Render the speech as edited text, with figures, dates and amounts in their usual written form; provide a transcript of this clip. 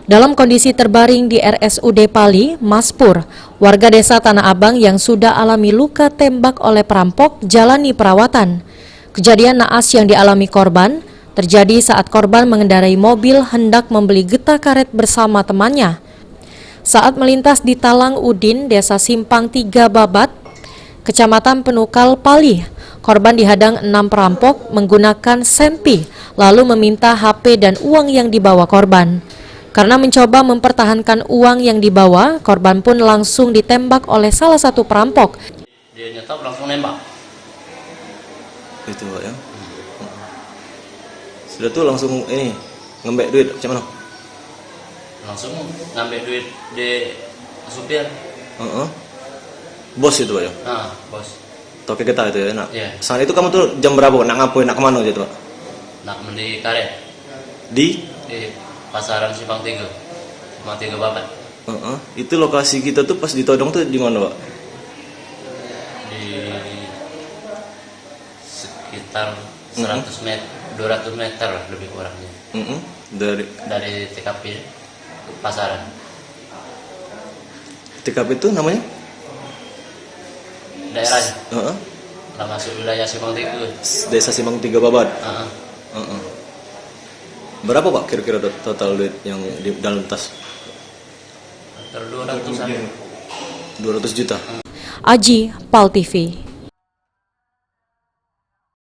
Dalam kondisi terbaring di RSUD Pali, Maspur, warga desa Tanah Abang yang sudah alami luka tembak oleh perampok jalani perawatan. Kejadian naas yang dialami korban terjadi saat korban mengendarai mobil hendak membeli getah karet bersama temannya. Saat melintas di Talang Udin, Desa Simpang 3 Babat, Kecamatan Penukal, Pali, korban dihadang 6 perampok menggunakan sempi, lalu meminta HP dan uang yang dibawa korban. Karena mencoba mempertahankan uang yang dibawa, korban pun langsung ditembak oleh salah satu perampok. Dia nyetop langsung nembak. Itu Pak ya. Sudah tuh langsung ini ngembek duit macam mana? Langsung ngambil duit di supir. Bos itu Pak ya. Nah, bos. Toke kita itu ya nak. Iya. Saat itu kamu tuh jam berapa nak ngapain, nak kemana gitu Pak? Nak beli karet Di di pasaran Simpang 3. Simpang 3 Babat. Itu lokasi kita tuh pas ditodong tuh di mana Pak? Di sekitar 100 meter, 200 meter lah lebih kurangnya. Dari TKP pasaran. TKP itu namanya? Daerahnya. Lah masuk wilayah Simpang 3. Desa Simpang 3 Babat. Berapa Pak kira-kira total duit yang di dalam tas? 200-an. 200 juta. Aji, Pal TV.